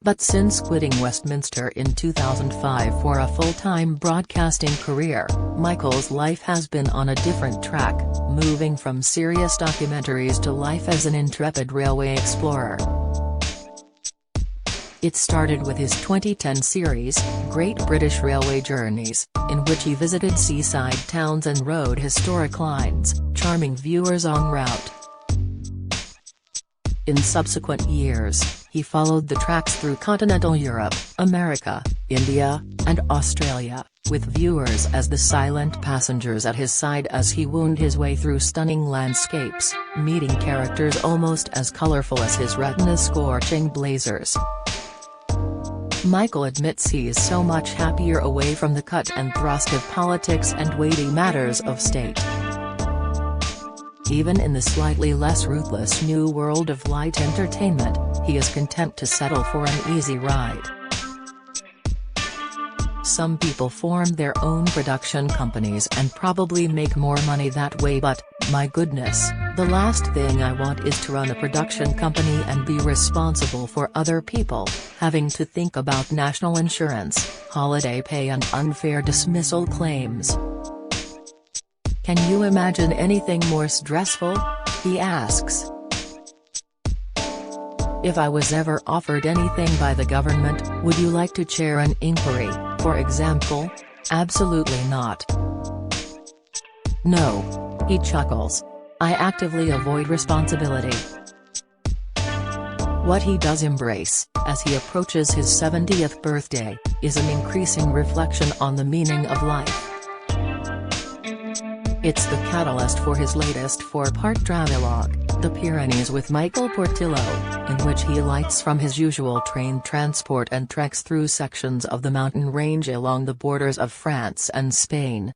But since quitting Westminster in 2005 for a full-time broadcasting career, Michael's life has been on a different track, moving from serious documentaries to life as an intrepid railway explorer. It started with his 2010 series, Great British Railway Journeys, in which he visited seaside towns and rode historic lines, charming viewers en route. In subsequent years, he followed the tracks through continental Europe, America, India, and Australia, with viewers as the silent passengers at his side as he wound his way through stunning landscapes, meeting characters almost as colourful as his retina-scorching blazers. Michael admits he is so much happier away from the cut and thrust of politics and weighty matters of state. Even in the slightly less ruthless new world of light entertainment, he is content to settle for an easy ride. Some people form their own production companies and probably make more money that way, but, my goodness, the last thing I want is to run a production company and be responsible for other people, having to think about national insurance, holiday pay and unfair dismissal claims. Can you imagine anything more stressful? He asks. If I was ever offered anything by the government, would you like to chair an inquiry, for example? Absolutely not. No. He chuckles. I actively avoid responsibility. What he does embrace, as he approaches his 70th birthday, is an increasing reflection on the meaning of life. It's the catalyst for his latest 4-part travelogue, The Pyrenees with Michael Portillo, in which he alights from his usual train transport and treks through sections of the mountain range along the borders of France and Spain.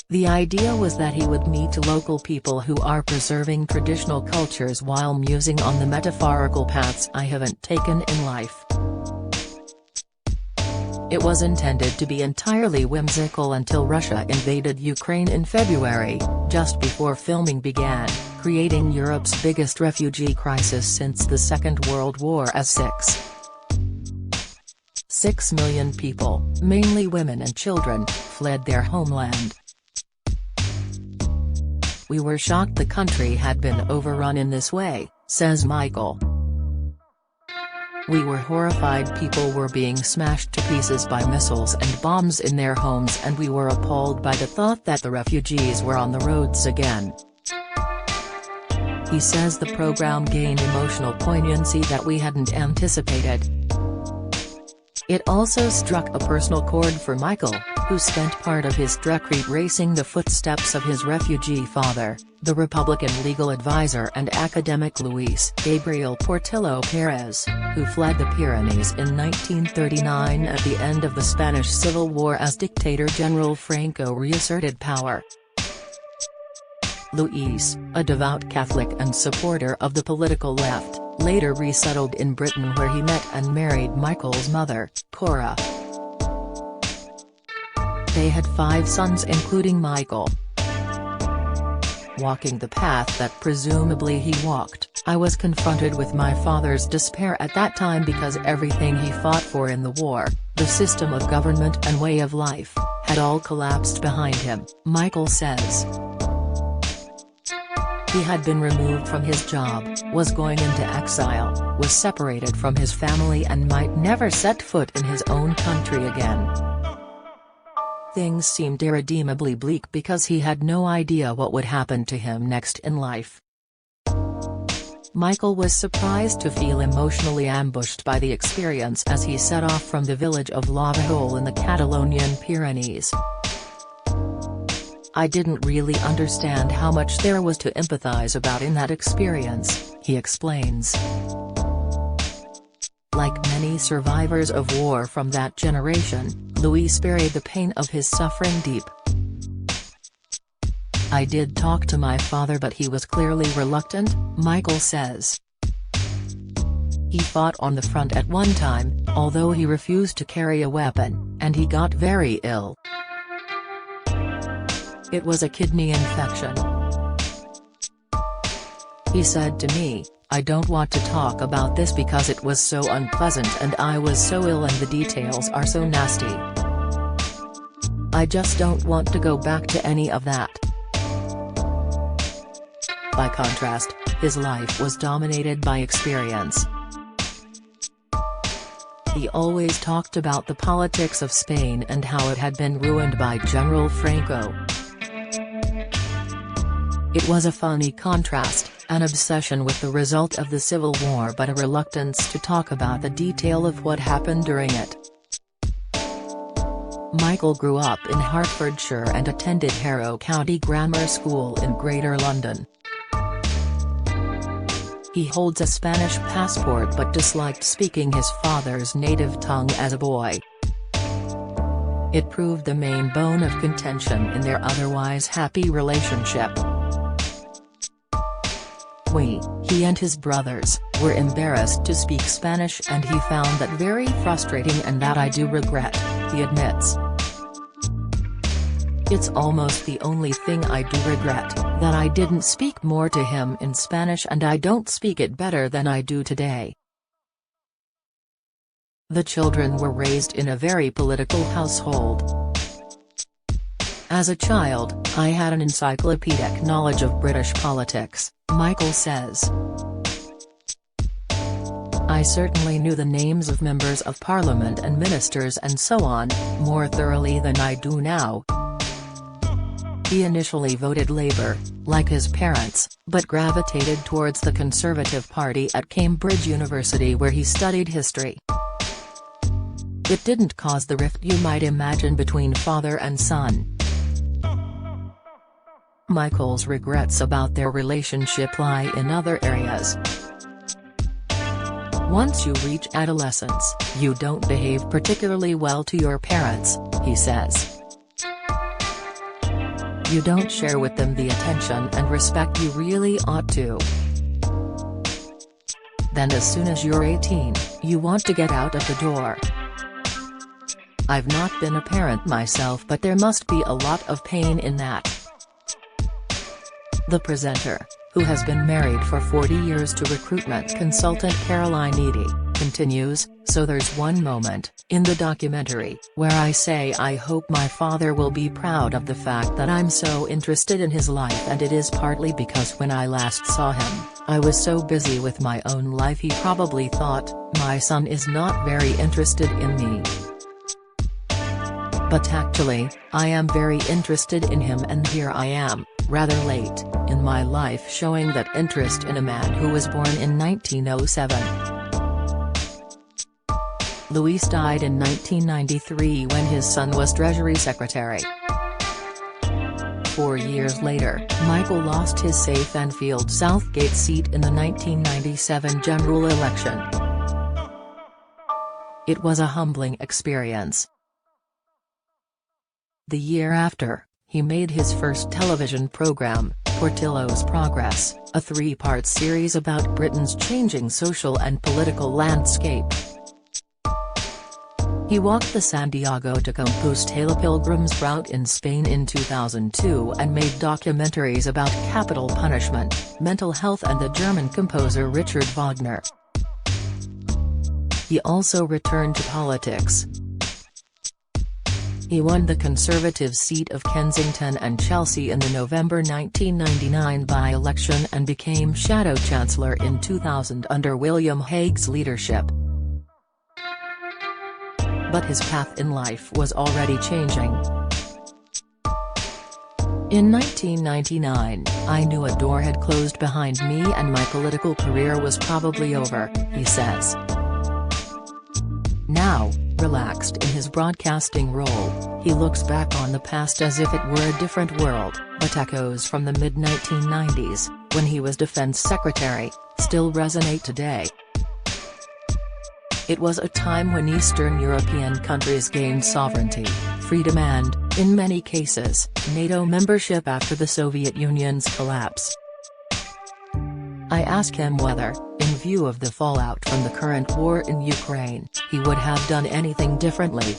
The idea was that he would meet local people who are preserving traditional cultures while musing on the metaphorical paths I haven't taken in life. It was intended to be entirely whimsical until Russia invaded Ukraine in February, just before filming began, creating Europe's biggest refugee crisis since the Second World War as 6 million people, mainly women and children, fled their homeland. We were shocked the country had been overrun in this way, says Michael. We were horrified people were being smashed to pieces by missiles and bombs in their homes, and we were appalled by the thought that the refugees were on the roads again. He says the program gained emotional poignancy that we hadn't anticipated. It also struck a personal chord for Michael, who spent part of his trek retracing the footsteps of his refugee father, the Republican legal advisor and academic Luis Gabriel Portillo Perez, who fled the Pyrenees in 1939 at the end of the Spanish Civil War as dictator General Franco reasserted power. Luis, a devout Catholic and supporter of the political left, later resettled in Britain where he met and married Michael's mother, Cora. They had 5 sons including Michael. Walking the path that presumably he walked, I was confronted with my father's despair at that time because everything he fought for in the war, the system of government and way of life, had all collapsed behind him, Michael says. He had been removed from his job, was going into exile, was separated from his family and might never set foot in his own country again. Things seemed irredeemably bleak because he had no idea what would happen to him next in life. Michael was surprised to feel emotionally ambushed by the experience as he set off from the village of Lavahole in the Catalonian Pyrenees. I didn't really understand how much there was to empathize about in that experience, he explains. Like many survivors of war from that generation, Luis buried the pain of his suffering deep. I did talk to my father, but he was clearly reluctant, Michael says. He fought on the front at one time, although he refused to carry a weapon, and he got very ill. It was a kidney infection. He said to me, I don't want to talk about this because it was so unpleasant and I was so ill and the details are so nasty. I just don't want to go back to any of that." By contrast, his life was dominated by experience. He always talked about the politics of Spain and how it had been ruined by General Franco. It was a funny contrast, an obsession with the result of the Civil War but a reluctance to talk about the detail of what happened during it. Michael grew up in Hertfordshire and attended Harrow County Grammar School in Greater London. He holds a Spanish passport but disliked speaking his father's native tongue as a boy. It proved the main bone of contention in their otherwise happy relationship. He and his brothers, were embarrassed to speak Spanish and he found that very frustrating and that I do regret, he admits. "It's almost the only thing I do regret, that I didn't speak more to him in Spanish and I don't speak it better than I do today." The children were raised in a very political household. "As a child, I had an encyclopedic knowledge of British politics," Michael says. "I certainly knew the names of members of parliament and ministers and so on, more thoroughly than I do now." He initially voted Labour, like his parents, but gravitated towards the Conservative Party at Cambridge University where he studied history. It didn't cause the rift you might imagine between father and son. Michael's regrets about their relationship lie in other areas. "Once you reach adolescence, you don't behave particularly well to your parents," he says. "You don't share with them the attention and respect you really ought to. Then as soon as you're 18, you want to get out of the door. I've not been a parent myself but there must be a lot of pain in that." The presenter, who has been married for 40 years to recruitment consultant Caroline Eady, continues, "So there's one moment, in the documentary, where I say I hope my father will be proud of the fact that I'm so interested in his life and it is partly because when I last saw him, I was so busy with my own life he probably thought, my son is not very interested in me. But actually, I am very interested in him and here I am, rather late, in my life showing that interest in a man who was born in 1907. Luis died in 1993 when his son was Treasury Secretary. 4 years later, Michael lost his Safe-and-Field Southgate seat in the 1997 general election. It was a humbling experience. The year after, he made his first television program, Portillo's Progress, a 3-part series about Britain's changing social and political landscape. He walked the Santiago de Compostela pilgrim's route in Spain in 2002 and made documentaries about capital punishment, mental health and the German composer Richard Wagner. He also returned to politics. He won the Conservative seat of Kensington and Chelsea in the November 1999 by-election and became Shadow Chancellor in 2000 under William Hague's leadership. But his path in life was already changing. In 1999, I knew a door had closed behind me and my political career was probably over, he says. Now, relaxed in his broadcasting role, he looks back on the past as if it were a different world, but echoes from the mid-1990s, when he was Defense Secretary, still resonate today. It was a time when Eastern European countries gained sovereignty, freedom and, in many cases, NATO membership after the Soviet Union's collapse. I asked him whether, in view of the fallout from the current war in Ukraine, he would have done anything differently.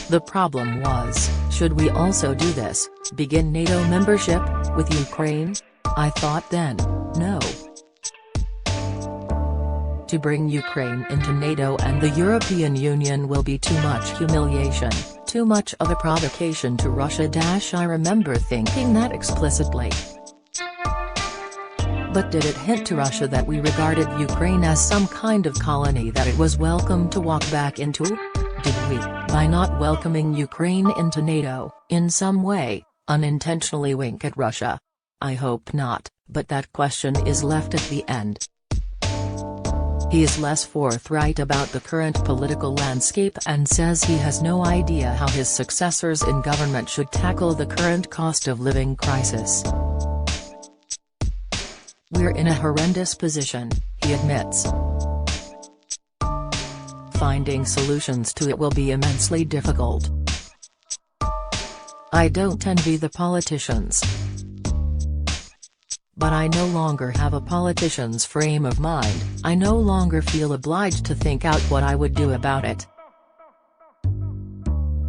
The problem was, should we also do this, begin NATO membership, with Ukraine? I thought then, no. To bring Ukraine into NATO and the European Union will be too much humiliation, too much of a provocation to Russia. I remember thinking that explicitly. But did it hint to Russia that we regarded Ukraine as some kind of colony that it was welcome to walk back into? Did we, by not welcoming Ukraine into NATO, in some way, unintentionally wink at Russia? I hope not, but that question is left at the end. He is less forthright about the current political landscape and says he has no idea how his successors in government should tackle the current cost of living crisis. We're in a horrendous position, he admits. Finding solutions to it will be immensely difficult. I don't envy the politicians. But I no longer have a politician's frame of mind. I no longer feel obliged to think out what I would do about it.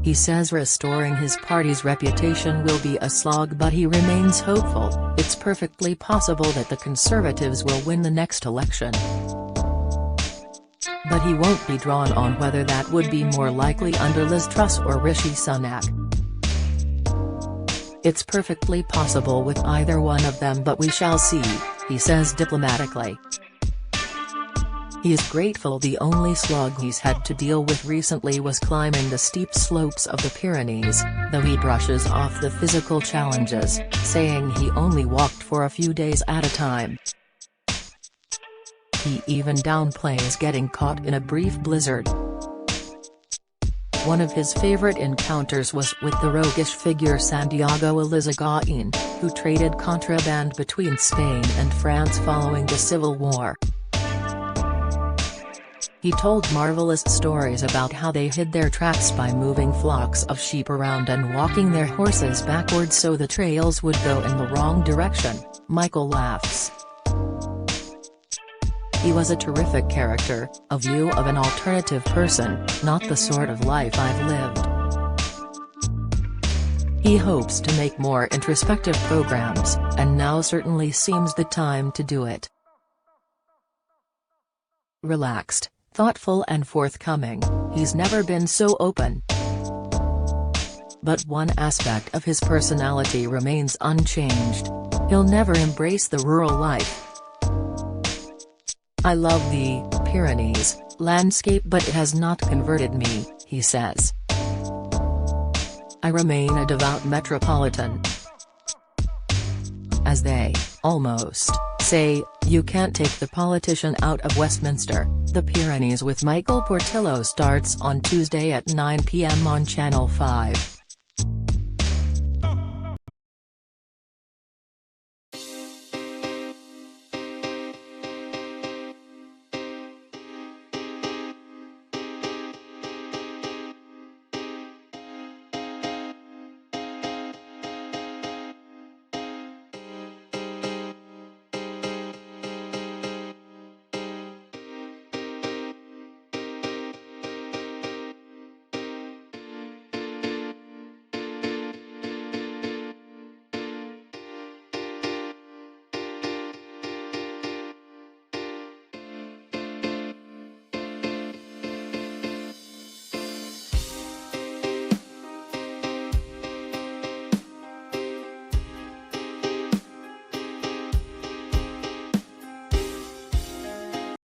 He says restoring his party's reputation will be a slog, but he remains hopeful. It's perfectly possible that the Conservatives will win the next election. But he won't be drawn on whether that would be more likely under Liz Truss or Rishi Sunak. It's perfectly possible with either one of them, but we shall see, he says diplomatically. He is grateful the only slog he's had to deal with recently was climbing the steep slopes of the Pyrenees, though he brushes off the physical challenges, saying he only walked for a few days at a time. He even downplays getting caught in a brief blizzard. One of his favorite encounters was with the roguish figure Santiago Elizagain, who traded contraband between Spain and France following the Civil War. He told marvelous stories about how they hid their tracks by moving flocks of sheep around and walking their horses backwards so the trails would go in the wrong direction. Michael laughs. He was a terrific character, a view of an alternative person, not the sort of life I've lived. He hopes to make more introspective programs, and now certainly seems the time to do it. Relaxed, thoughtful and forthcoming, he's never been so open. But one aspect of his personality remains unchanged. He'll never embrace the rural life. I love the Pyrenees landscape, but it has not converted me, he says. I remain a devout metropolitan. As they, almost, say, you can't take the politician out of Westminster. The Pyrenees with Michael Portillo starts on Tuesday at 9 p.m. on Channel 5.